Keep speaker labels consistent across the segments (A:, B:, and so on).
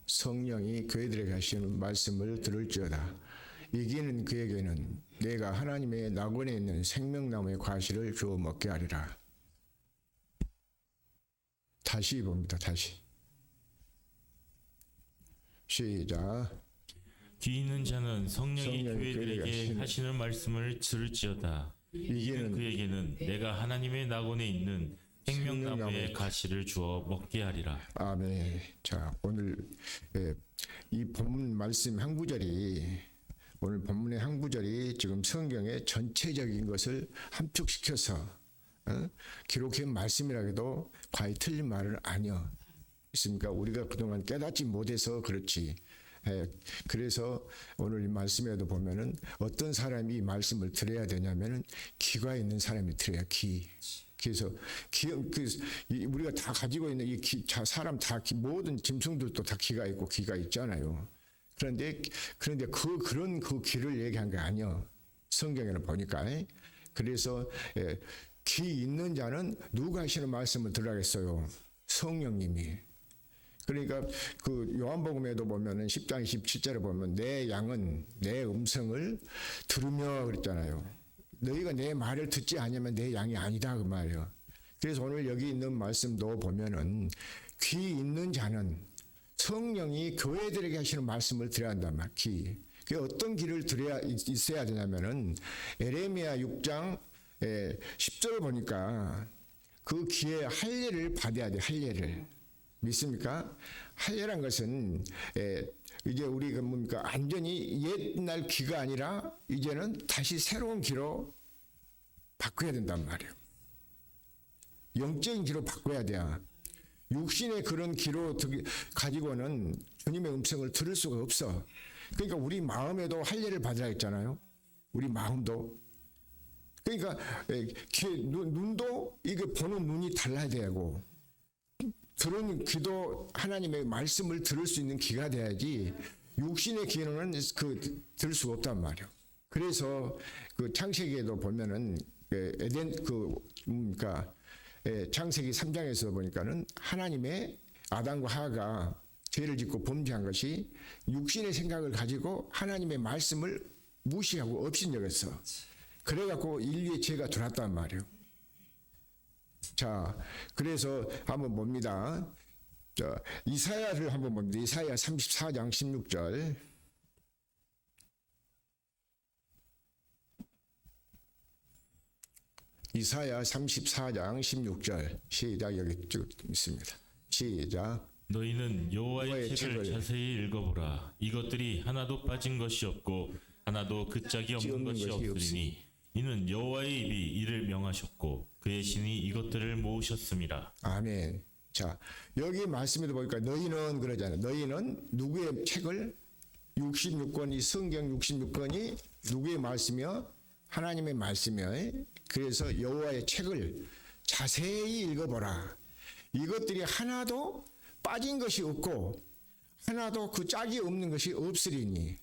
A: 성령이 그들에게 하시는 말씀을 들을지어다. 이기는 그에게는 내가 하나님의 낙원에 있는 생명나무의 과실을 주어 먹게 하리라. 다시 봅니다. 다시. 시작.
B: 귀 있는 자는 성령이 교회들에게 하시는 말씀을 들을지어다. 이기는 그에게는 내가 하나님의 낙원에 있는 생명나무의 가시를 주어 먹게 하리라.
A: 아멘. 자, 오늘 이 본문 말씀 한 구절이, 오늘 본문의 한 구절이 지금 성경의 전체적인 것을 함축시켜서 기록한 말씀이라 해도 과히 틀린 말은 아니요. 있습니까? 우리가 그동안 깨닫지 못해서 그렇지. 그래서 오늘 이 말씀에도 보면은 어떤 사람이 이 말씀을 들어야 되냐면은 귀가 있는 사람이 들어야 귀. 그래서 우리가 다 가지고 있는 이 사람 다 모든 짐승들도 다 귀가 있고 귀가 있잖아요. 그런데 그런 귀를 얘기한 게 아니요. 성경에는 보니까. 그래서 귀 있는 자는 누가 하시는 말씀을 들어야겠어요? 성령님이. 그러니까 그 요한복음에도 보면은 10장 27절에 보면 내 양은 내 음성을 들으며 그랬잖아요. 너희가 내 말을 듣지 않으면 내 양이 아니다 그 말이에요. 그래서 오늘 여기 있는 말씀도 보면은 귀 있는 자는 성령이 교회들에게 하시는 말씀을 들어야 한단 말이에요. 귀. 그 어떤 귀를 들어야 있어야 되냐면은 에레미야 6장 10절을 보니까 그 귀에 할례를 받아야 돼. 할례를. 믿습니까? 할례란 것은 이제 우리가 뭡니까? 완전히 옛날 귀가 아니라 이제는 다시 새로운 귀로 바꿔야 된단 말이에요. 영적인 귀로 바꿔야 돼요. 육신의 그런 귀로 가지고는 주님의 음성을 들을 수가 없어. 그러니까 우리 마음에도 할례를 받으라 했잖아요. 우리 마음도. 그러니까 눈도 이게 보는 눈이 달라야 되고 들은 귀도 하나님의 말씀을 들을 수 있는 귀가 돼야지 육신의 귀는 들을 수가 없단 말이에요. 그래서 그 창세기에도 보면은 창세기 3장에서 보니까는 하나님의 아담과 하와가 죄를 짓고 범죄한 것이 육신의 생각을 가지고 하나님의 말씀을 무시하고 업신여겼어. 그래갖고 인류의 죄가 들어왔단 말이에요. 자, 그래서 한번 봅니다. 자, 이사야를 한번 봅니다. 이사야 34장 16절. 이사야 34장 16절. 시작. 여기 쭉 있습니다. 시작.
B: 너희는 여호와의 책을 자세히 읽어보라. 이것들이 하나도 빠진 것이 없고 하나도 그 짝이 없는 것이 없으리니 이는 여호와의 입이 이를 명하셨고 그의 신이 이것들을 모으셨음이라.
A: 아멘. 자, 여기 말씀에도 보니까 너희는 그러잖아요. 너희는 누구의 책을 66권이 성경 66권이 누구의 말씀이요? 하나님의 말씀이요. 그래서 여호와의 책을 자세히 읽어보라. 이것들이 하나도 빠진 것이 없고 하나도 그 짝이 없는 것이 없으리니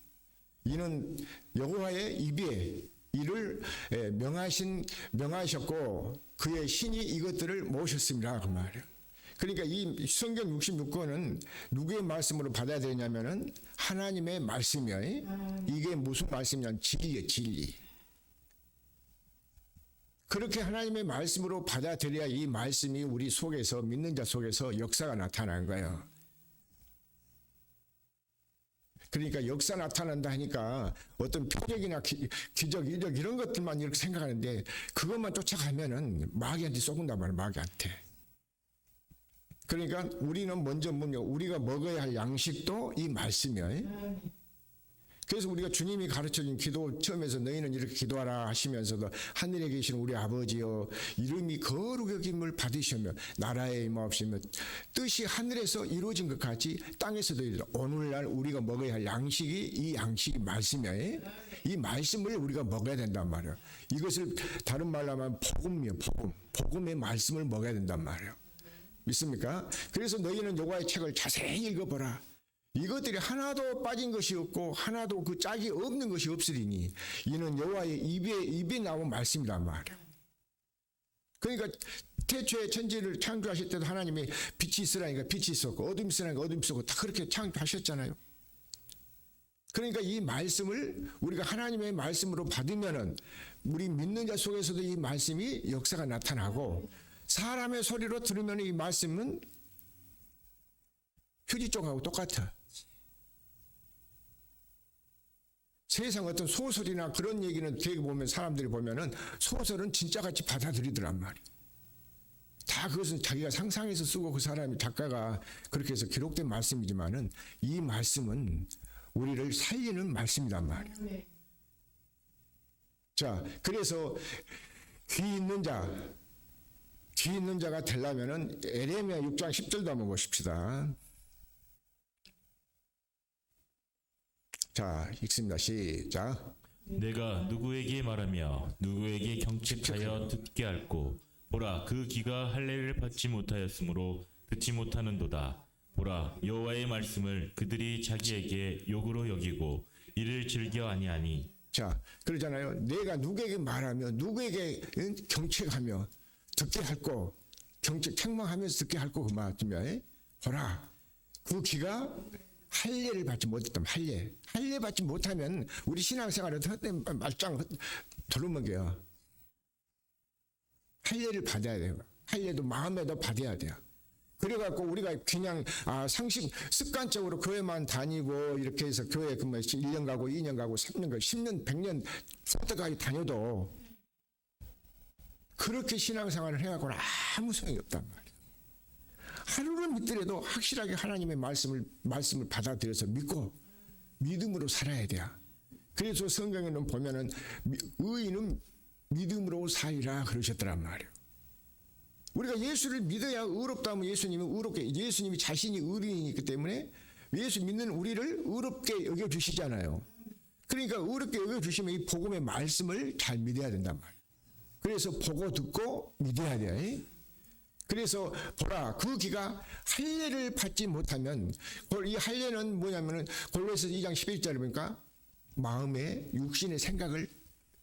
A: 이는 여호와의 입에 이를 명하셨고 그의 신이 이것들을 모셨습니다 그 말이에요. 그러니까 이 성경 66권은 누구의 말씀으로 받아야 되냐면은 하나님의 말씀이에요. 이게 무슨 말씀이냐면 진리예요. 진리. 그렇게 하나님의 말씀으로 받아들여야 이 말씀이 우리 속에서 믿는 자 속에서 역사가 나타나는 거예요. 그러니까 역사 나타난다 하니까 어떤 표적이나 기적, 이적 이런 것들만 이렇게 생각하는데 그것만 쫓아가면은 마귀한테 쏘근단 말이에요. 마귀한테. 그러니까 우리는 먼저 우리가 먹어야 할 양식도 이 말씀이에요. 그래서 우리가 주님이 가르쳐준 기도 처음에서 너희는 이렇게 기도하라 하시면서도 하늘에 계신 우리 아버지여 이름이 거룩히 여김을 받으시며 나라에 임하옵시며 뜻이 하늘에서 이루어진 것 같이 땅에서도 이루어져. 오늘날 우리가 먹어야 할 양식이 이 양식이 말씀이에요. 이 말씀을 우리가 먹어야 된단 말이에요. 이것을 다른 말로 하면 복음이에요. 복음의 말씀을 먹어야 된단 말이에요. 믿습니까? 그래서 너희는 여호와의 책을 자세히 읽어보라. 이것들이 하나도 빠진 것이 없고 하나도 그 짝이 없는 것이 없으리니 이는 여호와의 입에 나온 말씀이란 말이에요. 그러니까 태초에 천지를 창조하실 때도 하나님이 빛이 있으라니까 빛이 있었고 어둠이 있으라니까 어둠이 있었고 다 그렇게 창조하셨잖아요. 그러니까 이 말씀을 우리가 하나님의 말씀으로 받으면은 우리 믿는 자 속에서도 이 말씀이 역사가 나타나고, 사람의 소리로 들으면 이 말씀은 휴지 쪽하고 똑같아. 세상 어떤 소설이나 그런 얘기는 되게 보면 사람들이 보면은 소설은 진짜같이 받아들이더란 말이에요. 다 그것은 자기가 상상해서 쓰고 그 사람이 작가가 그렇게 해서 기록된 말씀이지만은 이 말씀은 우리를 살리는 말씀이란 말이에요. 자, 그래서 귀 있는 자가 되려면은 에레미야 6장 10절도 한번 보십시다. 자, 읽습니다. 시작.
B: 내가 누구에게 말하며 누구에게 경책하여 듣게 할꼬. 보라, 그 귀가 할례를 받지 못하였으므로 듣지 못하는도다. 보라, 여호와의 말씀을 그들이 자기에게 욕으로 여기고 이를 즐겨 아니하니.
A: 자, 그러잖아요. 내가 누구에게 말하며 누구에게 경책하며 듣게 할꼬. 책망하면서 듣게 할꼬. 그 말씀이야. 보라, 그 귀가 할례를 받지 못했다면 할례 받지 못하면 우리 신앙생활은 헛된 말짱 도루묵이야. 할례를 받아야 돼요. 할례도 마음에도 받아야 돼요. 그래갖고 우리가 그냥 상식 습관적으로 교회만 다니고 이렇게 해서 교회 그뭐 1년 가고 2년 가고 3년 가고 10년 100년 선택하게 다녀도 그렇게 신앙생활을 해갖고는 아무 소용이 없단 말이에요. 하루를 믿더라도 확실하게 하나님의 말씀을 받아들여서 믿고 믿음으로 살아야 돼요. 그래서 성경에는 보면은 의인은 믿음으로 살리라 그러셨더란 말이에요. 우리가 예수를 믿어야 의롭다 하면 예수님이 자신이 의인이기 때문에 예수 믿는 우리를 의롭게 여겨주시잖아요. 그러니까 의롭게 여겨주시면 이 복음의 말씀을 잘 믿어야 된단 말이에요. 그래서 보고 듣고 믿어야 돼요. 그래서 보라, 그 귀가 할례를 받지 못하면, 이 할례는 뭐냐면은 골로새서 2장 11절에 보니까 마음에 육신의 생각을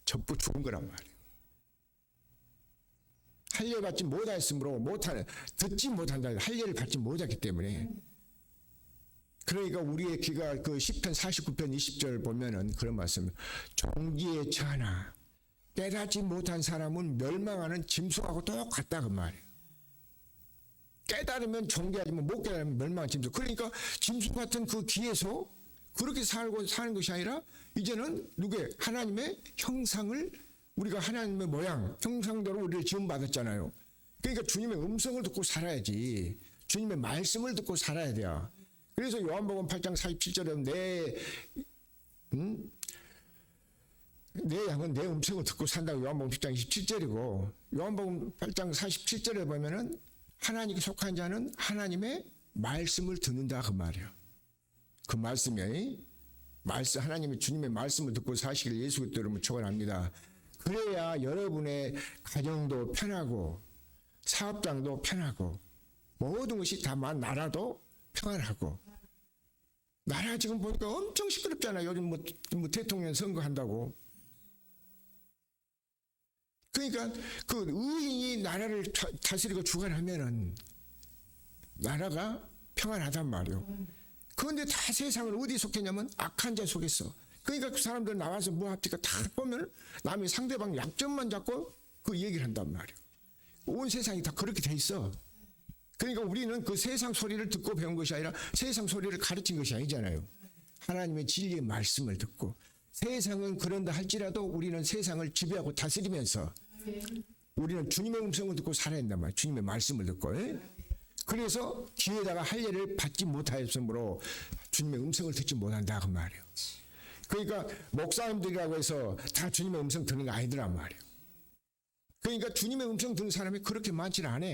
A: 접고 죽은 거란 말이에요. 할례 받지 못하였으므로 듣지 못한다. 할례를 받지 못했기 때문에. 그러니까 우리의 귀가 그 시편 49편 20절 보면은 그런 말씀, 종기에 처하나 깨닫지 못한 사람은 멸망하는 짐승하고 똑같다 그 말이에요. 깨달으면 존귀하지만 못 깨달으면 멸망한 짐승. 그러니까 짐승 같은 그 귀에서 그렇게 사는 것이 아니라 이제는 하나님의 형상을, 우리가 하나님의 모양, 형상대로 우리를 지음받았잖아요. 그러니까 주님의 음성을 듣고 살아야지. 주님의 말씀을 듣고 살아야 돼요. 그래서 요한복음 8장 47절에 내 양은 내 음성을 듣고 산다고 요한복음 10장 27절이고, 요한복음 8장 47절에 보면은 하나님께 속한 자는 하나님의 말씀을 듣는다 그 말이에요. 그 말씀이 하나님의 주님의 말씀을 듣고 사시길 예수 그리스도 이름으로 축원합니다. 그래야 여러분의 가정도 편하고 사업장도 편하고 모든 것이 다 나라도 평안하고. 나라 지금 보니까 엄청 시끄럽잖아요. 요즘 뭐 대통령 선거한다고. 그러니까 그 의인이 나라를 다스리고 주관하면은 나라가 평안하단 말이에요. 그런데 다 세상을 어디에 속했냐면 악한 자 속했어. 그러니까 그 사람들 나와서 뭐 합니까? 다 보면 남이 상대방 약점만 잡고 그 얘기를 한단 말이에요. 온 세상이 다 그렇게 돼 있어. 그러니까 우리는 그 세상 소리를 듣고 배운 것이 아니라 세상 소리를 가르친 것이 아니잖아요. 하나님의 진리의 말씀을 듣고. 세상은 그런다 할지라도 우리는 세상을 지배하고 다스리면서 우리는 주님의 음성을 듣고 살아야 된단 말이에요. 주님의 말씀을 듣고. 그래서 귀에다가 할례를 받지 못하였으므로 주님의 음성을 듣지 못한다 그 말이에요. 그러니까 목사님들이라고 해서 다 주님의 음성 듣는 거 아니더란 말이에요. 그러니까 주님의 음성 듣는 사람이 그렇게 많지는 않아.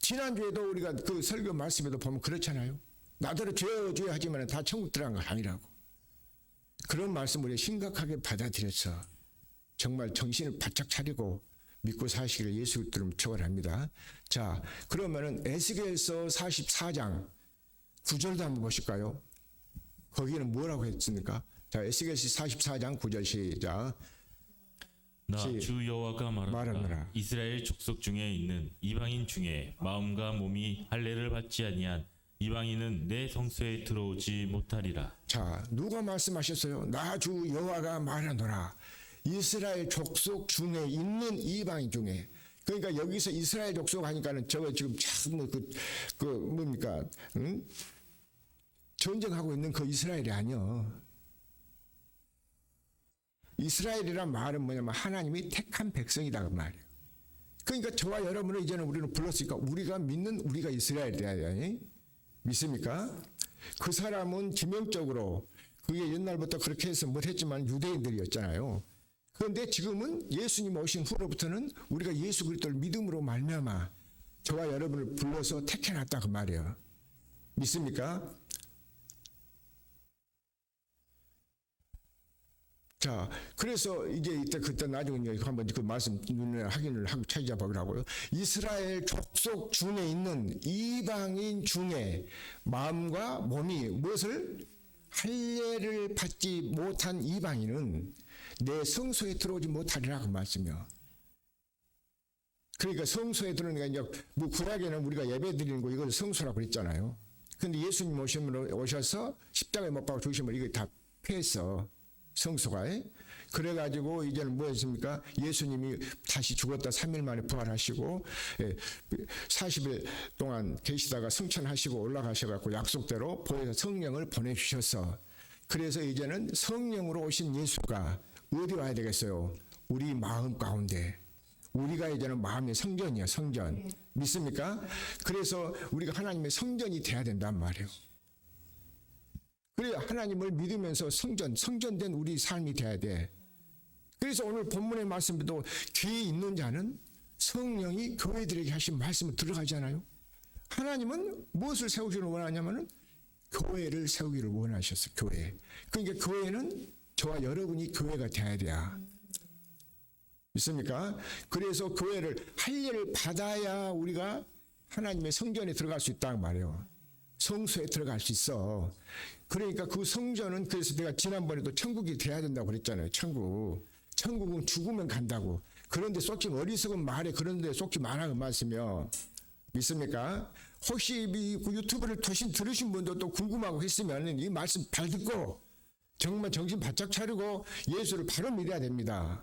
A: 지난주에도 우리가 그 설교 말씀에도 보면 그렇잖아요. 나더러 죄 하지만 다 천국 들어간 거 아니라고. 그런 말씀을 우리가 심각하게 받아들여서 정말 정신을 바짝 차리고 믿고 사시기를 예수 그리스도로 축원합니다. 자, 그러면은 에스겔서 44장 9절도 한번 보실까요? 거기는 뭐라고 했습니까? 자, 에스겔서 44장 9절 시작.
B: 나 주 여호와가 말하노라.
A: 말하노라.
B: 이스라엘 족속 중에 있는 이방인 중에 마음과 몸이 할례를 받지 아니한 이방인은 내 성소에 들어오지 못하리라.
A: 자, 누가 말씀하셨어요? 나 주 여호와가 말하노라. 이스라엘 족속 중에 있는 이방인 중에. 그러니까 여기서 이스라엘 족속 하니까는 저거 지금 참 뭡니까? 응? 전쟁하고 있는 그 이스라엘이 아니요. 이스라엘이란 말은 뭐냐면 하나님이 택한 백성이다 그 말이에요. 그러니까 저와 여러분을 이제는 우리는 불렀으니까 우리가 믿는 우리가 이스라엘이야. 믿습니까? 그 사람은 지명적으로 그게 옛날부터 그렇게 해서 뭘 했지만 유대인들이었잖아요. 그런데 지금은 예수님 오신 후로부터는 우리가 예수 그리스도를 믿음으로 말미암아 저와 여러분을 불러서 택해놨다 그 말이에요. 믿습니까? 자, 그래서 이제 이때 그때 나중에 한번 그 말씀 눈에 확인을 하고 찾아보라고요. 이스라엘 족속 중에 있는 이방인 중에 마음과 몸이 무엇을 할례를 받지 못한 이방인은 내 성소에 들어오지 못하리라 그 말씀이요. 그러니까 성소에 들어오니까 이제 뭐 구약에는 우리가 예배 드리는 거 이걸 성소라고 그랬잖아요. 근데 예수님 오셔서 십자가에 못 박아 죽으시면 이거 다 폐했어. 성소가. 그래가지고 이제는 뭐였습니까? 예수님이 다시 죽었다 3일 만에 부활하시고 40일 동안 계시다가 승천하시고 올라가셔갖고 약속대로 보혜사 성령을 보내주셔서 그래서 이제는 성령으로 오신 예수가 어디 와야 되겠어요? 우리 마음 가운데. 우리가 이제는 마음의 성전이야, 성전. 믿습니까? 그래서 우리가 하나님의 성전이 돼야 된단 말이에요. 그래 하나님을 믿으면서 성전된 우리 삶이 돼야 돼. 그래서 오늘 본문의 말씀에도 귀에 있는 자는 성령이 교회들에게 하신 말씀을 들어가잖아요. 하나님은 무엇을 세우기를 원하냐면은 교회를 세우기를 원하셨어요. 교회. 그러니까 교회는 저와 여러분이 교회가 돼야 돼요. 믿습니까? 그래서 교회를 할례를 받아야 우리가 하나님의 성전에 들어갈 수 있다는 말이에요. 성소에 들어갈 수 있어. 그러니까 그 성전은 그래서 내가 지난번에도 천국이 돼야 된다고 그랬잖아요. 천국은 죽으면 간다고. 그런데 쏟지 어리석은 말에 그런데 쏟지 마라 그 말씀이요. 믿습니까? 혹시 이 유튜브를 들으신 분들도 궁금하고 했으면 이 말씀 잘 듣고 정말 정신 바짝 차리고 예수를 바로 믿어야 됩니다.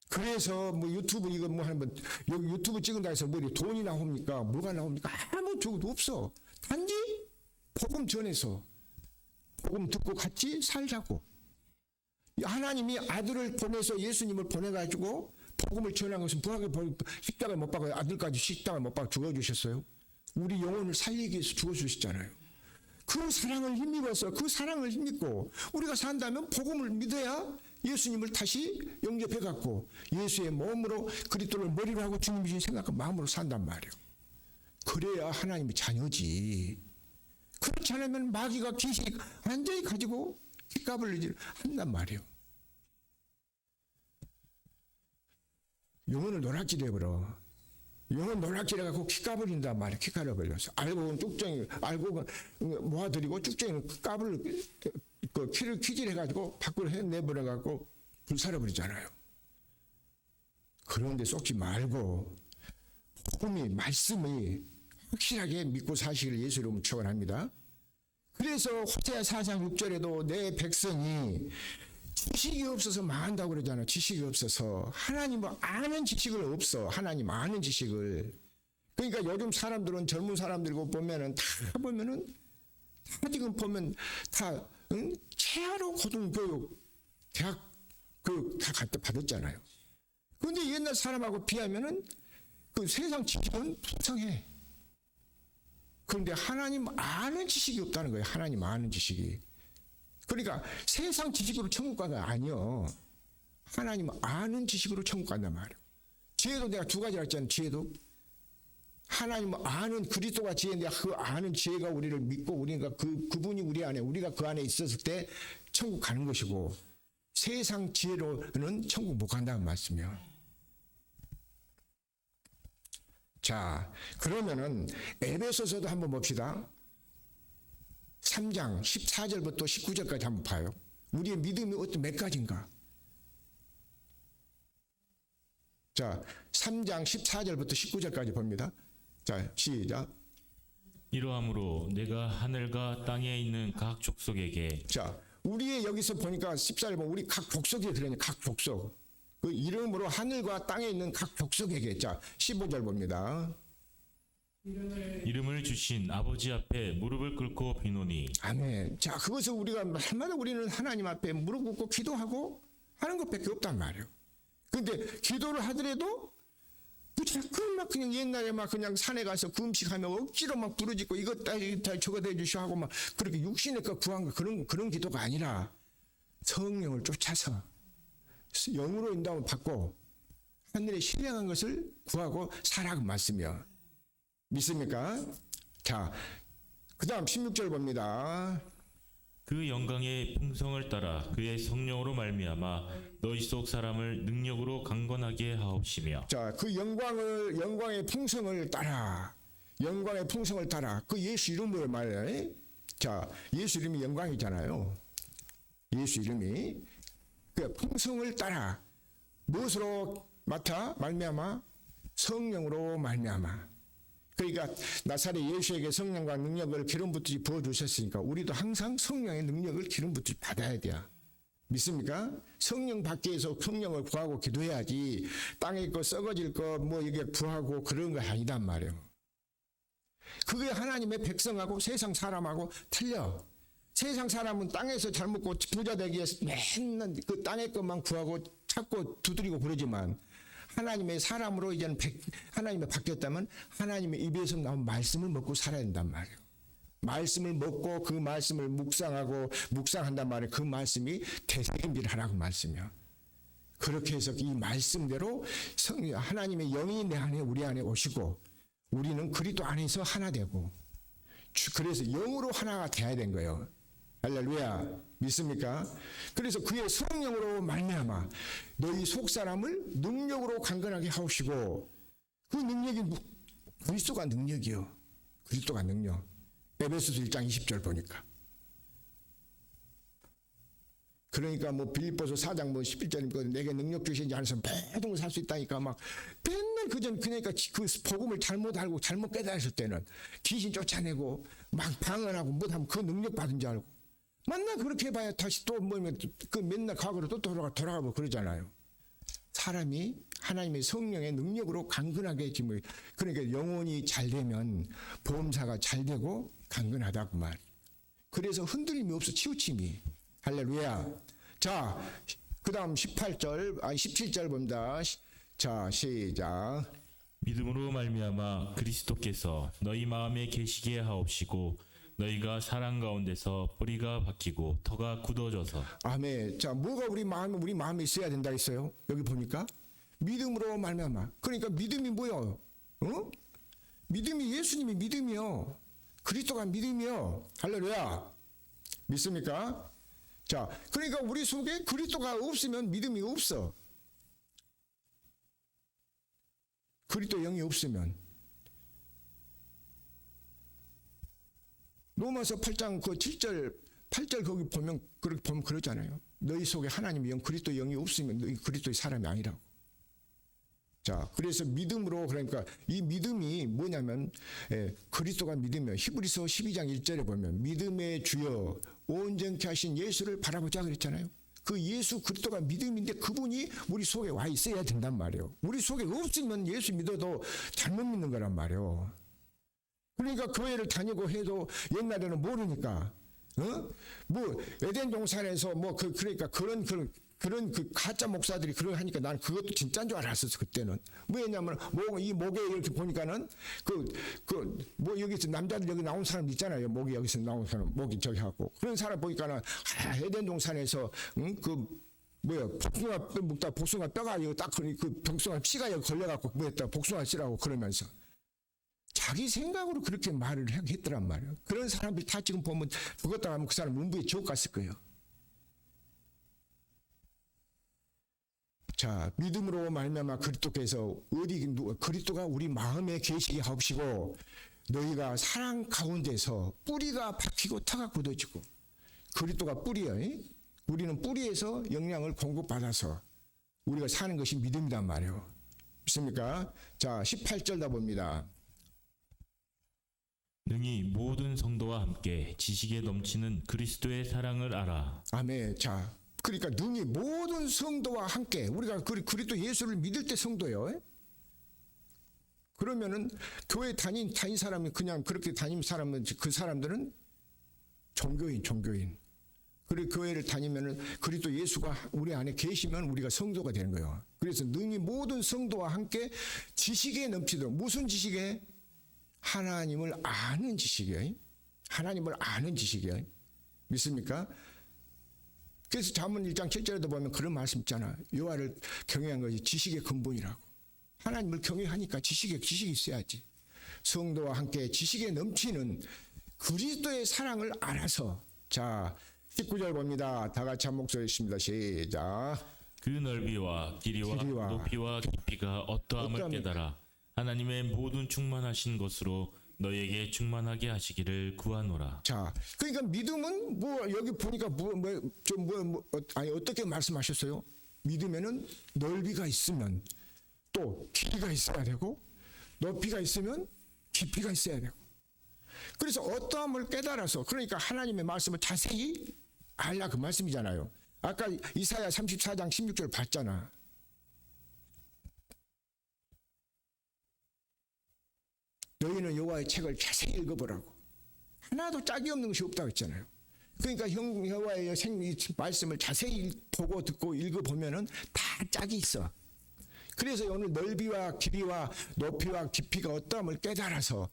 A: 그래서 뭐 유튜브 이거 뭐 하는 여기 유튜브 찍은다 해서 뭐 돈이 나옵니까? 뭐가 나옵니까? 아무 적어도 없어. 단지 복음 전해서 복음 듣고 같이 살자고. 하나님이 아들을 보내서 예수님을 보내가지고 복음을 전한 것은 십자가에 못 박아 아들까지 십자가에 못 박아 죽어주셨어요. 우리 영혼을 살리기 위해서 죽어주셨잖아요. 그 사랑을 힘입어서 그 사랑을 힘입고 우리가 산다면 복음을 믿어야 예수님을 다시 영접해갖고 예수의 몸으로 그리스도를 머리로 하고 주님이신 생각과 마음으로 산단 말이에요. 그래야 하나님의 자녀지. 그렇지 않으면 마귀가 귀신 완전히 가지고 kit값을 한단 말이에요. 영혼을 노랗게 돼버려. 영혼 노랗게 해갖고 kit값을 인단 말이에요. kit값을 벌려서. 알고는 쭉정이, 알고는 모아드리고 쭉정이는 값을 그 키를 키질해가지고 밖으로 내버려갖고 불살아버리잖아요. 그런데 쏟지 말고 복음이 말씀이 확실하게 믿고 사시기를 예수 이름으로 축원합니다. 그래서 호세아 4장 6절에도 내 백성이 지식이 없어서 망한다고 그러잖아요. 지식이 없어서. 하나님을 아는 지식을 없어. 하나님 아는 지식을. 그러니까 요즘 사람들은 젊은 사람들이고 보면은 다 지금 보면 다 최하로 고등교육 대학 교육 다 갖다 받았잖아요. 그런데 옛날 사람하고 비하면은 그 세상 지식은 풍성해. 그런데 하나님 아는 지식이 없다는 거예요. 하나님 아는 지식이. 그러니까 세상 지식으로 천국 가가 아니요. 하나님 아는 지식으로 천국 간단 말이에요. 지혜도 내가 두 가지라 했잖아요. 지혜도. 하나님 아는 그리스도가 지혜인데 그 아는 지혜가 우리를 믿고 우리가 그분이 우리 안에 우리가 그 안에 있었을 때 천국 가는 것이고 세상 지혜로는 천국 못 간다는 말씀이에요. 자, 그러면은 에베소서도 한번 봅시다. 3장 14절부터 19절까지 한번 봐요. 우리의 믿음이 어떤 몇 가지인가? 자, 3장 14절부터 19절까지 봅니다. 자, 시작.
B: 이러함으로 내가 하늘과 땅에 있는 각 족속에게
A: 자, 우리의 여기서 보니까 14절 보면 우리 각 족속에 들어있는 각 족속. 그 이름으로 하늘과 땅에 있는 각 족속에게. 자, 15절 봅니다.
B: 이름을 주신 아버지 앞에 무릎을 꿇고 비노니.
A: 아멘. 자, 그것을 우리가 날마다 우리는 하나님 앞에 무릎 꿇고 기도하고 하는 것밖에 없단 말이에요. 근데 기도를 하더라도 막 그냥 옛날에 막 그냥 산에 가서 금식하며 억지로 막 부르짖고 이것 다 저것 해주시오 하고 막 그렇게 육신의 것 구한 거 그런 기도가 아니라 성령을 쫓아서 영으로 인도함을 받고 하늘에 신령한 것을 구하고 살아가고 말씀이요. 믿습니까? 자, 그 다음 16절 봅니다.
B: 그 영광의 풍성을 따라 그의 성령으로 말미암아 너희 속 사람을 능력으로 강건하게 하옵시며.
A: 자, 그 영광의 풍성을 따라 그 예수 이름으로 말해. 자, 예수 이름이 영광이잖아요. 예수 이름이 그 풍성을 따라 무엇으로 말미암아 성령으로 말미암아. 그러니까 나사렛 예수에게 성령과 능력을 기름 붓듯이 부어주셨으니까 우리도 항상 성령의 능력을 기름 붓듯이 받아야 돼요. 믿습니까? 성령 받기 위해서 성령을 구하고 기도해야지 땅에 거 썩어질 거 뭐 이게 구하고 그런 거 아니단 말이에요. 그게 하나님의 백성하고 세상 사람하고 틀려. 세상 사람은 땅에서 잘 먹고 부자 되기 위해서 맨날 그 땅의 것만 구하고 찾고 두드리고 그러지만 하나님의 사람으로 이제는 하나님의 바뀌었다면 하나님의 입에서 나온 말씀을 먹고 살아야 된단 말이에요. 말씀을 먹고 그 말씀을 묵상한단 말이에요. 그 말씀이 되새김질 하라고 말씀이요. 그렇게 해서 이 말씀대로 하나님의 영이 내 안에 우리 안에 오시고 우리는 그리스도 안에서 하나 되고 그래서 영으로 하나가 돼야 된 거예요. 할렐루야. 믿습니까? 그래서 그의 성령으로 말미암아 너희 속 사람을 능력으로 강건하게 하옵시고 그 능력이 그리스도가 능력이요. 그리스도가 능력. 에베소서 1장 20절 보니까. 그러니까 뭐 빌립보서 4장 뭐 11절이니까 내게 능력 주신 자 안에서 모든 걸 살 수 있다니까 막 맨날 그러니까 그 복음을 잘못 알고 잘못 깨달았을 때는 귀신 쫓아내고 막 방언하고 못하면 그 능력 받은 줄 알고 맨날 그렇게 해봐야 다시 또 뭐면 그 맨날 과거로 또 돌아가고 그러잖아요. 사람이 하나님의 성령의 능력으로 강건하게 지금 그러니까 영혼이 잘 되면 보험사가 잘 되고 강건하다고 말. 그래서 흔들림이 없어 치우침이. 할렐루야. 자, 그 다음 17절 봅니다. 자, 시작.
B: 믿음으로 말미암아 그리스도께서 너희 마음에 계시게 하옵시고 너희가 사랑 가운데서 뿌리가 박히고 터가 굳어져서.
A: 아멘. 자, 뭐가 우리 마음에 있어야 된다 했어요? 여기 보니까 믿음으로 말미암아. 그러니까 믿음이 뭐요? 믿음이 예수님이 믿음이요. 그리스도가 믿음이요. 할렐루야. 믿습니까? 자, 그러니까 우리 속에 그리스도가 없으면 믿음이 없어. 그리스도 영이 없으면. 로마서 8장 그 7절 8절 거기 보면 그러잖아요. 너희 속에 하나님의 영 그리스도 영이 없으면 너희 그리스도의 사람이 아니라고. 자, 그래서 믿음으로 그러니까 이 믿음이 뭐냐면 그리스도가 믿으면 히브리서 12장 1절에 보면 믿음의 주여 온전케 하신 예수를 바라보자 그랬잖아요. 그 예수 그리스도가 믿음인데 그분이 우리 속에 와 있어야 된단 말이에요. 우리 속에 없으면 예수 믿어도 잘못 믿는 거란 말이에요. 그러니까 교회를 다니고 해도 옛날에는 모르니까 뭐 에덴 동산에서 뭐 그러니까 그런 그 가짜 목사들이 그러 하니까 난 그것도 진짜인 줄 알았었어 그때는. 뭐였냐면 이 목에 이렇게 보니까는 뭐 여기서 남자들 여기 나온 사람 있잖아요. 목이 여기서 나온 사람 목이 저기 하고 그런 사람 보니까는 에덴 동산에서 복숭아 먹다 복숭아 뼈가 여기 딱 그 복숭아 씨가 여기 걸려갖고 뭐였다 복숭아 씨라고 그러면서. 자기 생각으로 그렇게 말을 했더란 말이에요. 그런 사람들이 다 지금 보면 죽었다 하면 그 사람 음부에 지옥 갔을 거예요. 자, 믿음으로 말미암아 그리스도께서 그리스도가 우리 마음에 계시게 하옵시고 너희가 사랑 가운데서 뿌리가 박히고 터가 굳어지고 그리스도가 뿌리예요. 우리는 뿌리에서 영향을 공급받아서 우리가 사는 것이 믿음이란 말이에요. 믿습니까? 자, 18절 봅니다.
B: 능히 모든 성도와 함께 지식에 넘치는 그리스도의 사랑을 알아.
A: 아멘. 자, 그러니까 능히 모든 성도와 함께 우리가 그리스도 예수를 믿을 때 성도요. 그러면은 교회 다닌 사람이 그냥 그렇게 다닌 사람은 그 사람들은 종교인. 그리고 교회를 다니면은 그리스도 예수가 우리 안에 계시면 우리가 성도가 되는 거예요. 그래서 능히 모든 성도와 함께 지식에 넘치도록. 무슨 지식에? 하나님을 아는 지식이에요. 하나님을 아는 지식이에요. 믿습니까? 그래서 잠언 1장 7절에도 보면 그런 말씀 있잖아. 여호와를 경외한 것이 지식의 근본이라고. 하나님을 경외하니까 지식이 있어야지. 성도와 함께 지식에 넘치는 그리스도의 사랑을 알아서. 자, 19절 봅니다. 다 같이 한 목소리 있습니다. 시작.
B: 그 넓이와 길이와 높이와 깊이가 어떠함을 깨달아 하나님의 모든 충만하신 것으로 너에게 충만하게 하시기를 구하노라.
A: 자, 그러니까 믿음은 뭐 여기 보니까 어떻게 말씀하셨어요? 믿음에는 넓이가 있으면 또 길이가 있어야 되고 높이가 있으면 깊이가 있어야 되고. 그래서 어떠함을 깨달아서 그러니까 하나님의 말씀을 자세히 알라 그 말씀이잖아요. 아까 이사야 34장 16절 봤잖아. 너희는 여호와의 책을 자세히 읽어보라고. 하나도 짝이 없는 것이 없다고 했잖아요. 그러니까 여호와의 말씀을 자세히 보고 듣고 읽어보면은 다 짝이 있어. 그래서 오늘 넓이와 길이와 높이와 깊이가 어떠함을 깨달아서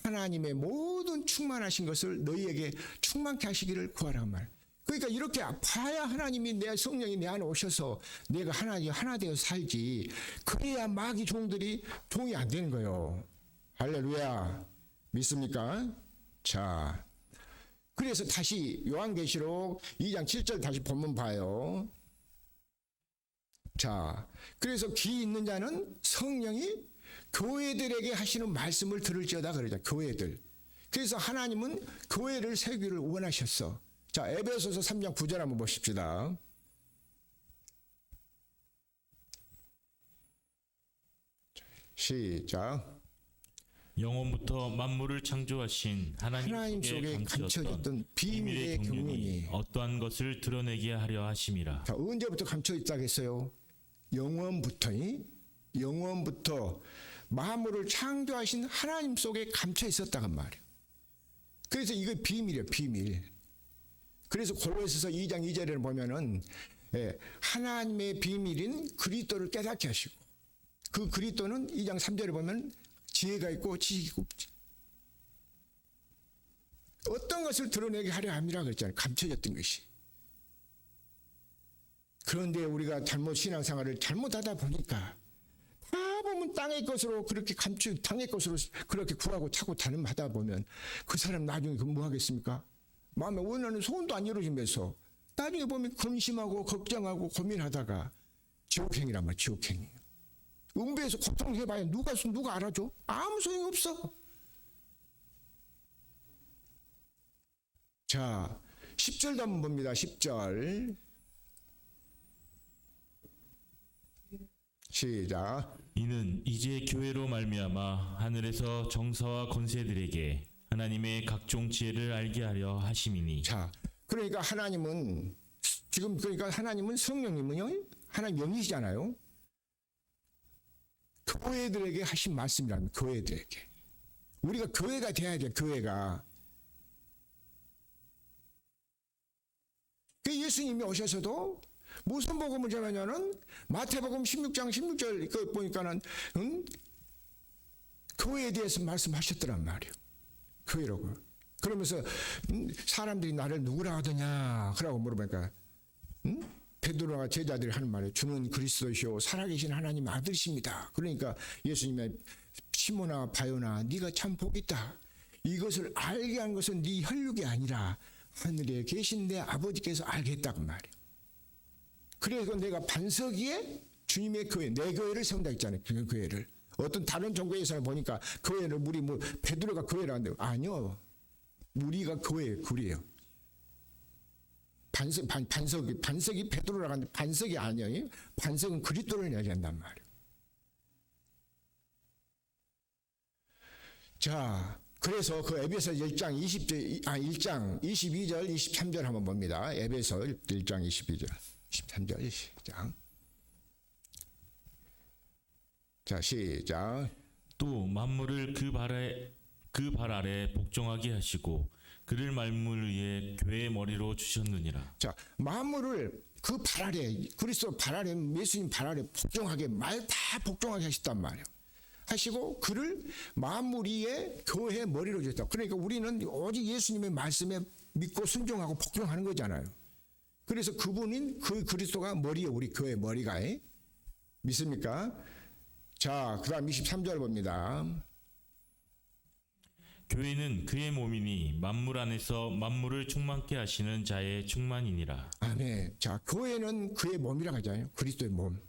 A: 하나님의 모든 충만하신 것을 너희에게 충만케 하시기를 구하란 말. 그러니까 이렇게 봐야 하나님이 내 성령이 내 안에 오셔서 내가 하나님 하나 되어 살지. 그래야 마귀 종이 안 되는 거예요. 할렐루야. 믿습니까? 자, 그래서 다시 요한계시록 2장 7절 다시 본문 봐요. 자, 그래서 귀 있는 자는 성령이 교회들에게 하시는 말씀을 들을지어다 그러죠. 교회들. 그래서 하나님은 교회를 세우기를 원하셨어. 자, 에베소서 3장 9절 한번 보십시다. 시작.
B: 영원부터 만물을 창조하신 하나님 속에 감춰졌던 비밀의 경륜이 어떠한 것을 드러내게 하려 하심이라.
A: 자, 언제부터 감춰있다고 했어요? 영원부터 만물을 창조하신 하나님 속에 감춰 있었다는 말이에요. 그래서 이거 비밀이에요, 비밀. 그래서 골로새서 2장 2절에 보면은 하나님의 비밀인 그리스도를 깨닫게 하시고 그 그리스도는 2장 3절에 보면 지혜가 있고 지식이 없지. 어떤 것을 드러내게 하려 함이라 그랬잖아요. 감춰졌던 것이. 그런데 우리가 신앙생활을 잘못하다 보니까 다 보면 땅의 것으로 그렇게 땅의 것으로 그렇게 구하고 차고 하다 보면 그 사람 나중에 뭐 하겠습니까? 마음에 원하는 소원도 안 이루어지면서 나중에 보면 근심하고 걱정하고 고민하다가 지옥행이란 말이야. 지옥행이. 음부에서 고통해봐야 누가 알아줘? 아무 소용이 없어. 자, 10절도 한번 봅니다. 10절 시작.
B: 이는 이제 교회로 말미암아 하늘에서 정사와 권세들에게 하나님의 각종 지혜를 알게 하려 하심이니.
A: 자, 그러니까 하나님은 성령님은요, 하나님 영이시잖아요. 교회들에게 하신 말씀이라는 교회들에게. 우리가 교회가 돼야 돼, 교회가. 그 예수님이 오셔서도 무슨 복음을 전하냐는 마태복음 16장 16절 그 보니까는 교회에 대해서 말씀하셨더란 말이에요. 교회라고. 그러면서 사람들이 나를 누구라 하더냐 그러고 물어보니까 베드로가 제자들이 하는 말이에요. 주는 그리스도시오 살아계신 하나님 아들이십니다. 그러니까 예수님의 시몬아 바요나 네가 참 복 있다. 이것을 알게 한 것은 네 혈육이 아니라 하늘에 계신 내 아버지께서 알게 했다고 말이에요. 그래서 내가 반석 위에 주님의 교회, 내 교회를 세운다 했잖아요. 그 교회를. 어떤 다른 종교에서는 보니까 교회를 베드로가 교회를 한대요. 아니요. 우리가 교회예요. 반석이 베드로라고 하는데 반석이 아니에요. 반석은 그리스도를 얘기한단 말이에요. 자, 그래서 그 에베소 1장 22절, 23절 한번 봅니다. 에베소 1장 22절, 23절 시작. 자, 시작.
B: 또 만물을 그 발 아래 복종하게 하시고 그를 만물 위에 교회의 머리로 주셨느니라.
A: 자, 만물을 그 발 아래, 그리스도 발 아래, 예수님 발 아래 복종하게, 말 다 복종하게 하셨단 말이에요. 하시고 그를 만물 위에 교회의 머리로 주셨다. 그러니까 우리는 오직 예수님의 말씀에 믿고 순종하고 복종하는 거잖아요. 그래서 그분인 그 그리스도가 머리에, 우리 교회 머리가. 믿습니까? 자, 그 다음 23절 봅니다.
B: 교회는 그의 몸이니 만물 안에서 만물을 충만케 하시는 자의 충만이니라.
A: 아멘. 자, 교회는 그의 몸이라고 하잖아요. 그리스도의 몸.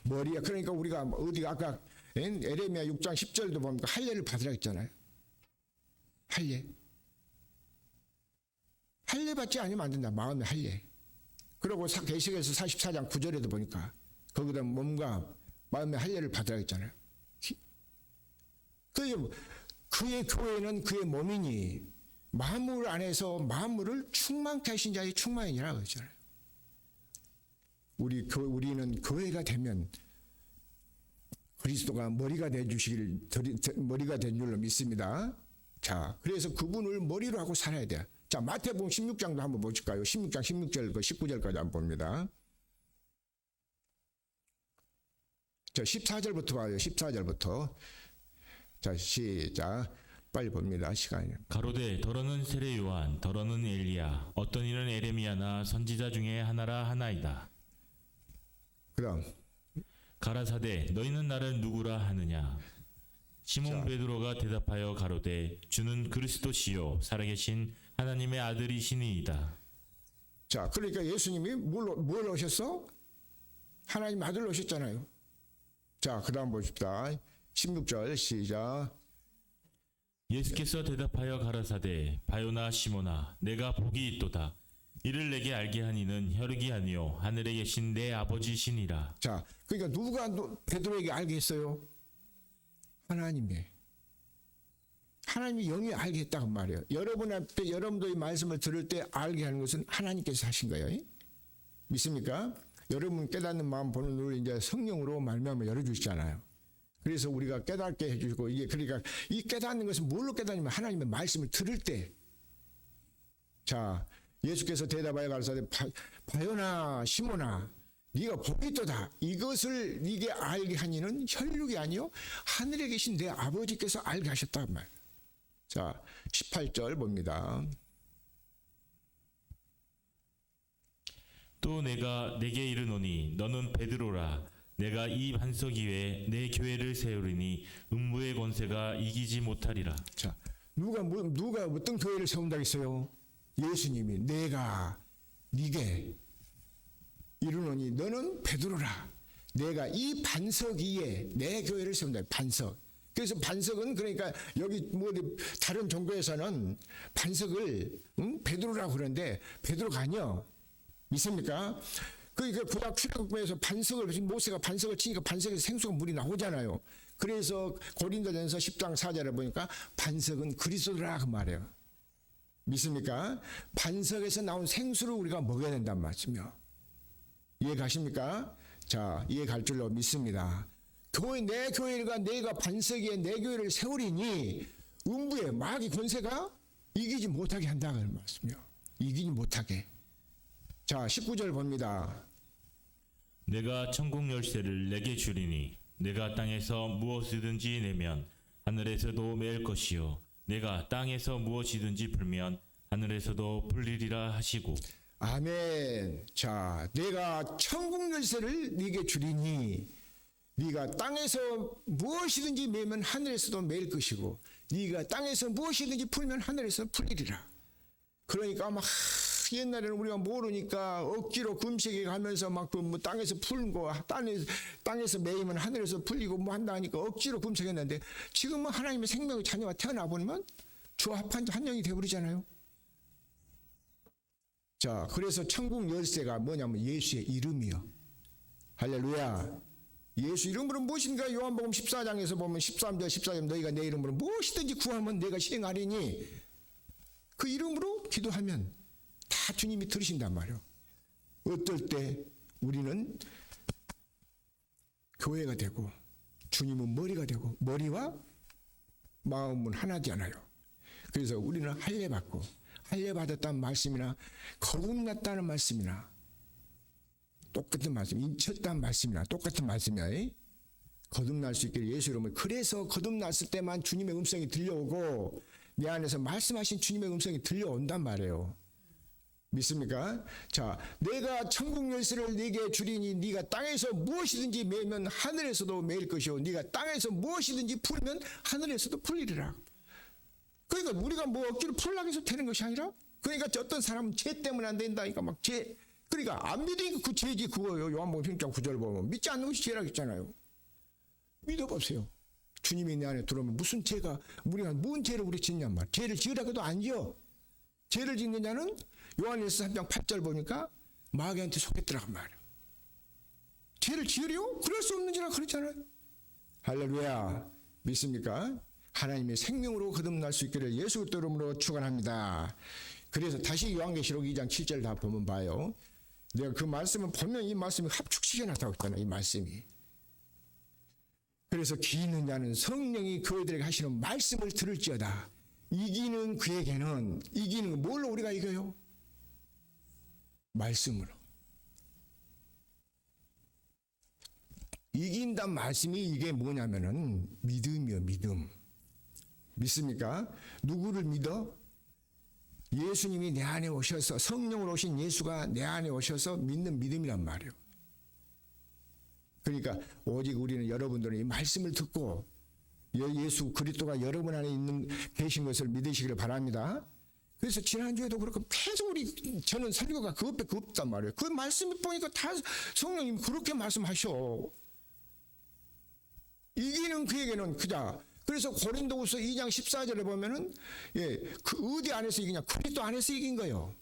A: 머리야. 그러니까 우리가 어디 아까 에레미야 6장 10절도 보니까 할례를 받으라 했잖아요. 할례. 할례 받지 않으면 안 된다. 마음의 할례. 그리고 계시록에서 44장 9절에도 보니까 거기다 몸과 마음의 할례를 받으라 했잖아요. 그의 교회는 그의 몸이니 만물 안에서 만물을 충만케 하신 자의 충만이라고 했잖아요. 우리는 교회가 되면 그리스도가 머리가 되주시길, 머리가 된 줄로 믿습니다. 자, 그래서 그분을 머리로 하고 살아야 돼요. 자, 마태복음 16장도 한번 보실까요? 16장 16절, 19절까지 한번 봅니다. 자, 14절부터 봐요. 14절부터. 자, 시작. 빨리 봅니다. 시간이.
B: 가로되 더러는 세례 요한, 더러는 엘리야, 어떤 이는 에레미야나 선지자 중에 하나라 하나이다.
A: 그다음.
B: 가라사대 너희는 나를 누구라 하느냐. 시몬 베드로가 대답하여 가로되 주는 그리스도시요 살아계신 하나님의 아들이시니이다.
A: 자, 그러니까 예수님이 뭘 오셨어? 하나님 아들로 오셨잖아요. 자, 그 다음 보십시다. 16절 시작.
B: 예수께서 대답하여 가라사대 바요나 시몬아 내가 복이 있도다. 이를 내게 알게 하니는 혈육이 아니요 하늘에 계신 내 아버지시니라.
A: 자, 그러니까 누가 베드로에게 알게 했어요? 하나님이 영이 알게 했다고 말이에요. 여러분한테 여러분들의 말씀을 들을 때 알게 하는 것은 하나님께서 하신 거예요. 믿습니까? 여러분 깨닫는 마음 보는 눈을 이제 성령으로 말미암아 열어주시잖아요. 그래서 우리가 깨닫게 해주시고, 이게 그러니까 이 깨닫는 것은 뭘로 깨닫냐면 하나님의 말씀을 들을 때. 자, 예수께서 대답하여 가라사대 바요나 시몬아 네가 복이 있도다. 이것을 네게 알게 하니는 혈육이 아니요 하늘에 계신 내 아버지께서 알게 하셨단 말이에요. 자, 18절 봅니다.
B: 또 내가 내게 이르노니 너는 베드로라. 내가 이 반석 위에 내 교회를 세우리니 음부의 권세가 이기지 못하리라.
A: 자, 누가 어떤 교회를 세운다고 했어요? 예수님이 내가 네게 이르노니 너는 베드로라. 내가 이 반석 위에 내 교회를 세운다. 반석. 그래서 반석은 그러니까 여기 뭐 다른 종교에서는 반석을 베드로라고 그러는데 베드로가 아니요. 믿습니까? 그러니까 구약 출애굽에서 반석을 모세가 반석을 치니까 반석에서 생수가 물이 나오잖아요. 그래서 고린도전서 10장 4절에 보니까 반석은 그리스도라 그 말이에요. 믿습니까? 반석에서 나온 생수를 우리가 먹어야 된단 말씀이요. 이해 가십니까? 자, 이해 갈 줄로 믿습니다. 내 교회가 내가 반석 위에 내 교회를 세우리니 음부의 마귀 권세가 이기지 못하게 한다는 말씀이요. 이기지 못하게. 자, 19절 봅니다.
B: 내가 천국 열쇠를 내게 주리니 내가 땅에서 무엇이든지 내면 하늘에서도 매일 것이요 내가 땅에서 무엇이든지 풀면 하늘에서도 풀리리라 하시고.
A: 아멘. 자, 내가 천국 열쇠를 네게 주리니 네가 땅에서 무엇이든지 매면 하늘에서도 매일 것이고 네가 땅에서 무엇이든지 풀면 하늘에서 풀리리라. 그러니까 막 옛날에는 우리가 모르니까 억지로 금식에 가면서 막 뭐 땅에서 풀는 거 땅에서 매이면 하늘에서 풀리고 뭐 한다 하니까 억지로 금식했는데 지금은 하나님의 생명의 자녀가 태어나 보면 주와 합한 한 영이 되어버리잖아요. 자, 그래서 천국 열쇠가 뭐냐면 예수의 이름이요. 할렐루야. 예수 이름으로 무엇인가 요한복음 14장에서 보면 13절 14절 너희가 내 이름으로 무엇이든지 구하면 내가 시행하리니 그 이름으로 기도하면 다 주님이 들으신단 말이에요. 어떨 때 우리는 교회가 되고 주님은 머리가 되고 머리와 마음은 하나잖아요. 그래서 우리는 할례 받고 할례 받았다는 말씀이나 거듭났다는 말씀이나 똑같은 말씀, 인쳤다는 말씀이나 똑같은 말씀이야. 거듭날 수 있기를 예수 이름으로. 그래서 거듭났을 때만 주님의 음성이 들려오고 내 안에서 말씀하신 주님의 음성이 들려온단 말이에요. 믿습니까? 자, 내가 천국 열쇠를 네게 주리니 네가 땅에서 무엇이든지 매면 하늘에서도 매일 것이요 네가 땅에서 무엇이든지 풀면 하늘에서도 풀리리라. 그러니까 우리가 뭐 억지로 풀라고 해서 되는 것이 아니라, 그러니까 어떤 사람은 죄 때문에 안 된다니까 막 죄, 그러니까 안 믿으니까 그 죄지 그거예요. 요한복음 16장 9절 보면 믿지 않는 것이 죄라고 했잖아요. 믿어보세요. 주님이 내 안에 들어오면 무슨 죄가, 우리가 뭔 죄를 우리 짓냔 말. 죄를 지으라고도 안 지어. 죄를 짓는 자는 요한일서 3장 8절 보니까 마귀한테 속했더라고 말이에요. 죄를 지으려? 그럴 수 없는 지라 그랬잖아요. 할렐루야. 믿습니까? 하나님의 생명으로 거듭날 수 있기를 예수 그리스도 이름으로 축원합니다. 그래서 다시 요한계시록 2장 7절 다 보면 봐요. 내가 그 말씀을 보면 이 말씀이 합축시켜놨다고 했잖아요. 이 말씀이. 그래서 기 있는 자는 성령이 그들에게 하시는 말씀을 들을지어다. 이기는 그에게는, 이기는 뭘로 우리가 이겨요? 말씀으로. 이긴다는 말씀이 이게 뭐냐면은 믿음이요, 믿음. 믿습니까? 누구를 믿어? 예수님이 내 안에 오셔서, 성령으로 오신 예수가 내 안에 오셔서 믿는 믿음이란 말이에요. 그러니까 오직 우리는, 여러분들은 이 말씀을 듣고 예수 그리스도가 여러분 안에 계신 것을 믿으시기를 바랍니다. 그래서 지난주에도 그렇고 계속 저는 설교가 그것밖에 없단 말이에요. 그 말씀을 보니까 다 성령님이 그렇게 말씀하셔. 이기는 그에게는 그자. 그래서 고린도후서 2장 14절에 보면은 그 어디 안에서 이기냐? 그리스도 안에서 이긴 거예요.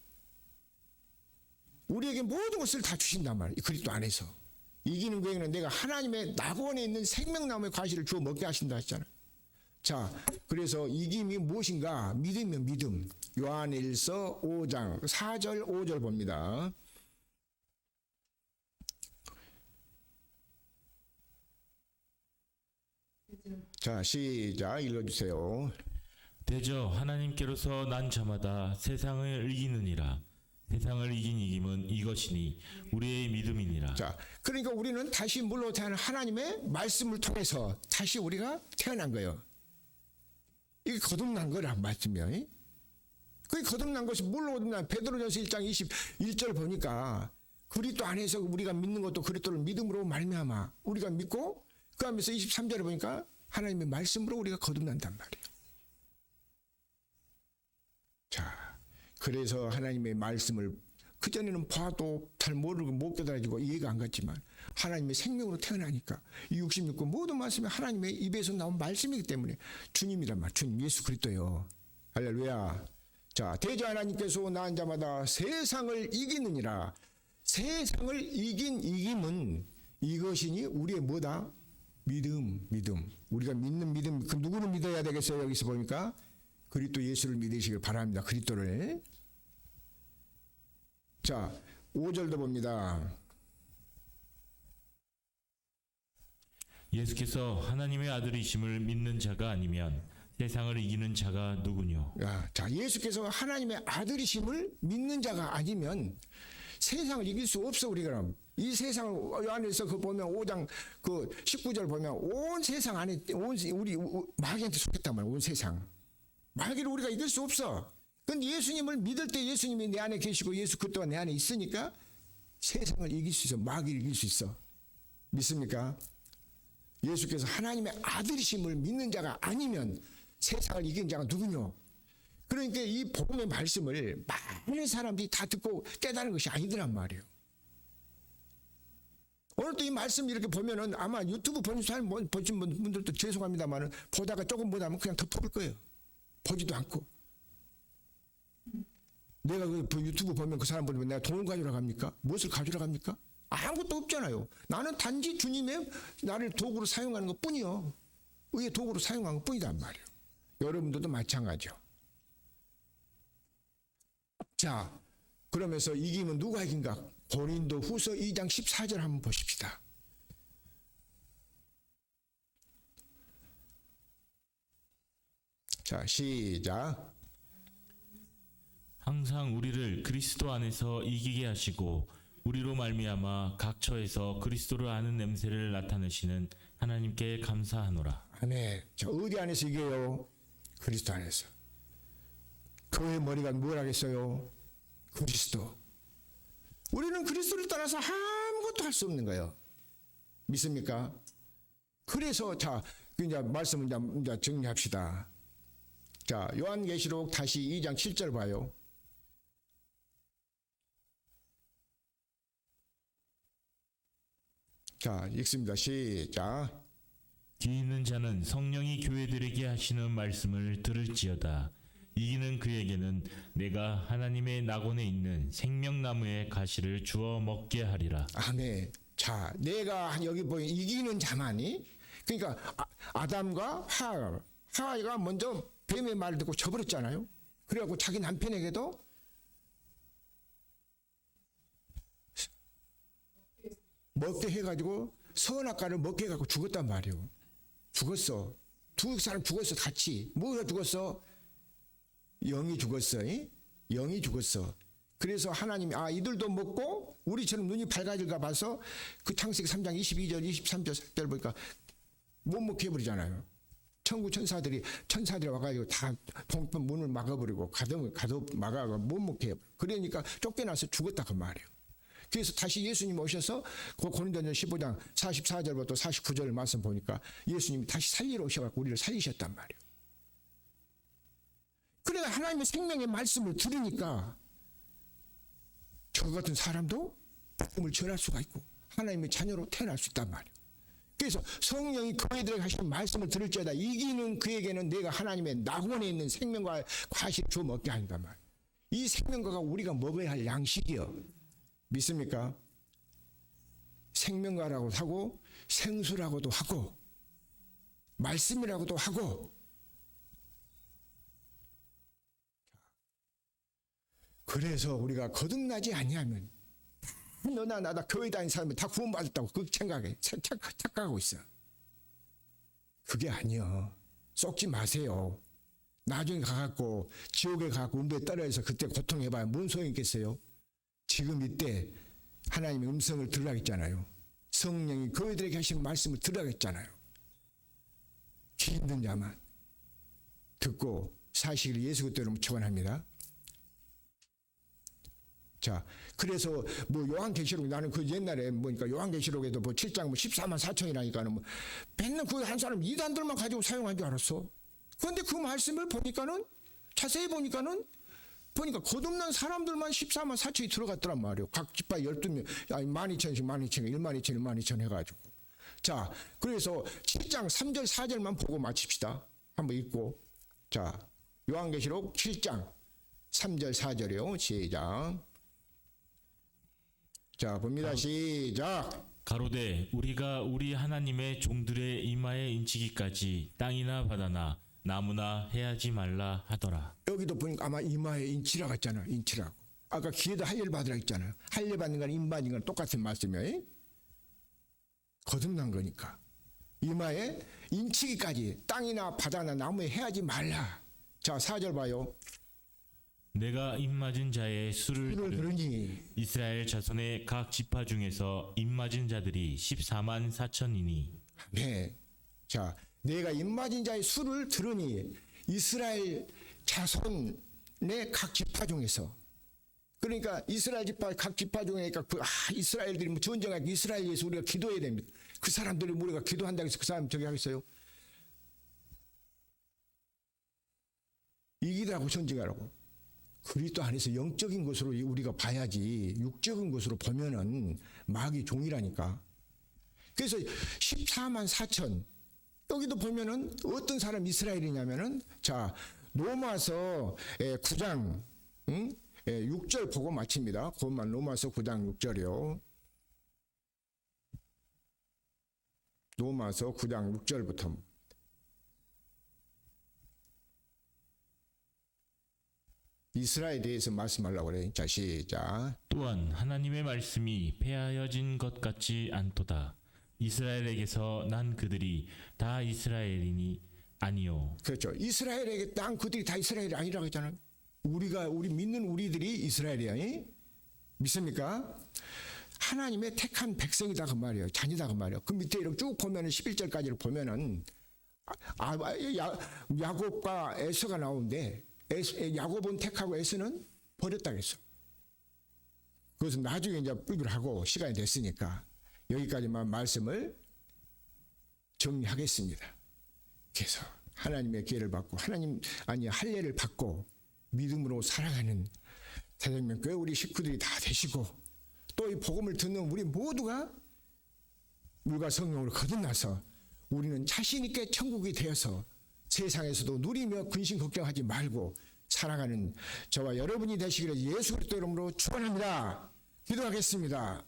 A: 우리에게 모든 것을 다 주신단 말이에요. 그리스도 안에서. 이기는 그에게는 내가 하나님의 낙원에 있는 생명나무의 과실을 주어 먹게 하신다 했잖아요. 자, 그래서 이김이 무엇인가? 믿음이면 믿음. 요한일서 5장 4절 5절 봅니다. 자, 시작 읽어주세요.
B: 대저 하나님께로서 난 자마다 세상을 이기느니라. 세상을 이긴 이김은 이것이니 우리의 믿음이니라. 자,
A: 그러니까 우리는 다시 물로 태어난 하나님의 말씀을 통해서 다시 우리가 태어난 거예요. 이게 거듭난 거란 말씀이에요. 그게 거듭난 것이 물로 거듭난, 베드로전서 1장 21절 보니까 그리스도 안에서 우리가 믿는 것도 그리스도를 믿음으로 말미암아 우리가 믿고, 그 하면서 23절에 보니까 하나님의 말씀으로 우리가 거듭난단 말이에요. 자, 그래서 하나님의 말씀을 그전에는 봐도 잘 모르고 못 깨달아지고 이해가 안 갔지만 하나님의 생명으로 태어나니까 이 66권 모든 말씀이 하나님의 입에서 나온 말씀이기 때문에 주님이란 말, 주님 예수 그리스도요. 할렐루야. 자, 대저 하나님께서 낳은 자마다 세상을 이기느니라. 세상을 이긴 이김은 이것이니 우리의 뭐다? 믿음, 믿음. 우리가 믿는 믿음, 그 누구를 믿어야 되겠어요? 여기서 보니까 그리스도 예수를 믿으시길 바랍니다. 그리스도를. 자, 5절도 봅니다.
B: 예수께서 하나님의 아들이심을 믿는 자가 아니면 세상을 이기는 자가 누구뇨?
A: 자, 예수께서 하나님의 아들이심을 믿는 자가 아니면 세상을 이길 수 없어. 우리가 이 세상을 안에서 그 보면 5장 그 19절 보면 온 세상 안에 우리 마귀한테 속했단 말이야. 온 세상. 마귀를 우리가 이길 수 없어. 근데 예수님을 믿을 때 예수님이 내 안에 계시고 예수 그리스도가 내 안에 있으니까 세상을 이길 수 있어. 마귀를 이길 수 있어. 믿습니까? 예수께서 하나님의 아들이심을 믿는 자가 아니면 세상을 이긴 자가 누구뇨? 그러니까 이 복음의 말씀을 많은 사람들이 다 듣고 깨달은 것이 아니더란 말이에요. 오늘 또 이 말씀 이렇게 보면은 아마 유튜브 보신 분들도 죄송합니다만은 보다가 조금 보다면 그냥 덮어볼 거예요. 보지도 않고. 내가 그 유튜브 보면 그 사람 보면 내가 돈을 가져러 갑니까? 무엇을 가져러 갑니까? 아무것도 없잖아요. 나는 단지 주님의 나를 도구로 사용하는 것 뿐이요. 의의 도구로 사용하는 것 뿐이단 말이에요. 여러분들도 마찬가지요. 자, 그러면서 이기면 누가 이긴가? 고린도 후서 2장 14절 한번 보십시다. 자, 시작.
B: 항상 우리를 그리스도 안에서 이기게 하시고 우리로 말미암아 각 처에서 그리스도를 아는 냄새를 나타내시는 하나님께 감사하노라.
A: 아멘. 자, 어디 안에서 이겨요? 그리스도 안에서. 교회의 머리가 뭘 하겠어요? 그리스도. 우리는 그리스도를 따라서 아무것도 할 수 없는 거예요. 믿습니까? 그래서 자, 이제 말씀을 이제 정리합시다. 자, 요한계시록 다시 2장 7절 봐요. 자, 읽습니다. 시작.
B: 귀 있는 자는 성령이 교회들에게 하시는 말씀을 들을지어다. 이기는 그에게는 내가 하나님의 낙원에 있는 생명나무의 가시를 주어 먹게 하리라.
A: 아멘. 자, 내가 여기 보인 이기는 자만이, 그러니까 아담과 하와가 먼저 뱀의 말을 듣고 져버렸잖아요. 그래갖고 자기 남편에게도 먹게 해가지고 선악과를 먹게 해갖고 죽었단 말이에요. 죽었어. 두 사람 죽었어. 같이. 뭐가 죽었어? 영이 죽었어. 영이 죽었어. 그래서 하나님이 이들도 먹고 우리처럼 눈이 밝아질까 봐서 그 창세기 3장 22절 23절 보니까 못 먹게 해버리잖아요. 천국 천사들이 와가지고 다 문을 막아버리고 가도 막아가 못 먹게 해버려. 그러니까 쫓겨나서 죽었다 그 말이에요. 그래서 다시 예수님 오셔서 고린도전 15장 44절부터 49절 말씀 보니까 예수님이 다시 살리러 오셔서 우리를 살리셨단 말이에요. 그래서 하나님의 생명의 말씀을 들으니까 저 같은 사람도 복음을 전할 수가 있고 하나님의 자녀로 태어날 수 있단 말이에요. 그래서 성령이 교회들에게 하시는 말씀을 들을지어다. 이기는 그에게는 내가 하나님의 낙원에 있는 생명과 과실을 주어 먹게 한단 말이에요. 이 생명과가 우리가 먹어야 할 양식이요. 믿습니까? 생명과라고도 하고 생수라고도 하고 말씀이라고도 하고. 그래서 우리가 거듭나지 아니하면 너나 나나 교회 다니는 사람이 다 구원받았다고 그 생각에 착각하고 있어. 그게 아니요. 썩지 마세요. 나중에 가갖고 지옥에 가갖고 음부에 떨어져서 그때 고통해봐야 뭔 소용이 있겠어요? 지금 이때 하나님의 음성을 들으라겠잖아요. 성령이 교회들에게 하시는 말씀을 들으라겠잖아요. 귀 있는 자만 듣고 사실을 예수 그대로 축원합니다. 자, 그래서 뭐 요한계시록 나는 그 옛날에 뭐니까 요한계시록에도 뭐 7장 뭐 14만 4천이라니까는 뭐 맨날 그 한 사람 이단들만 가지고 사용한 줄 알았어. 그런데 그 말씀을 보니까는 자세히 보니까 거듭난 사람들만 14만 4천이 들어갔더란 말이에요. 각 지파 12명, 12,000씩 12,000 해가지고. 자, 그래서 7장 3절 4절만 보고 마칩시다. 한번 읽고. 자, 요한계시록 7장 3절 4절이요. 시작. 자, 봅니다. 시작.
B: 가로되 우리가 우리 하나님의 종들의 이마에 인치기까지 땅이나 바다나 나무나 해하지 말라 하더라.
A: 여기도 보니까 아마 이마에 인치라고 했잖아요. 인치라고. 아까 귀에도 할례 받으라 했잖아요. 할례 받는 건 임 받는 건 똑같은 말씀이에요. 거듭난 거니까. 이마에 인치기까지 땅이나 바다나 나무에 해하지 말라. 자, 4절 봐요.
B: 내가 입맞은 자의 수를
A: 들으니
B: 이스라엘 자손의 각 지파 중에서 입맞은 자들이 14만 4천이니.
A: 네. 자, 내가 입맞은 자의 수를 들으니 이스라엘 자손의 각 지파 중에서, 그러니까 이스라엘 지파 각 지파 중에니까 이스라엘들이 뭐 전쟁하고 이스라엘에서 우리가 기도해야 됩니다. 그 사람들이 우리가 기도한다고 해서 그 사람 저기 하겠어요? 이기라고 전쟁하라고. 그리스도 안에서 영적인 것으로 우리가 봐야지 육적인 것으로 보면은 마귀 종이라니까. 그래서 14만 4천 여기도 보면은 어떤 사람 이스라엘이냐면은 자, 로마서 9장 6절 보고 마칩니다. 그것만 로마서 9장 6절이요. 로마서 9장 6절부터 이스라엘에 대해서 말씀하려고 그래요. 자, 시작.
B: 또한 하나님의 말씀이 폐하여진 것 같지 않도다. 이스라엘에게서 난 그들이 다 이스라엘이니 아니요.
A: 그렇죠. 이스라엘에게 난 그들이 다 이스라엘이 아니라고 했잖아요. 우리 믿는 우리들이 이스라엘이야. 이? 믿습니까? 하나님의 택한 백성이다 그 말이에요. 자녀다 그 말이에요. 그 밑에 이렇게 쭉 보면은 11절까지를 보면은 야곱과 에서가 나오는데 야곱은 택하고 에서는 버렸다 그랬어. 그것은 나중에 이제 뿌리를 하고 시간이 됐으니까 여기까지만 말씀을 정리하겠습니다. 그래서 하나님의 기회를 받고 할례를 받고 믿음으로 살아가는 대장면 교회 우리 식구들이 다 되시고 또 이 복음을 듣는 우리 모두가 물과 성령으로 거듭나서 우리는 자신 있게 천국이 되어서 세상에서도 누리며 근심 걱정하지 말고 살아가는 저와 여러분이 되시기를 예수 그리스도 이름으로 축원합니다. 기도하겠습니다.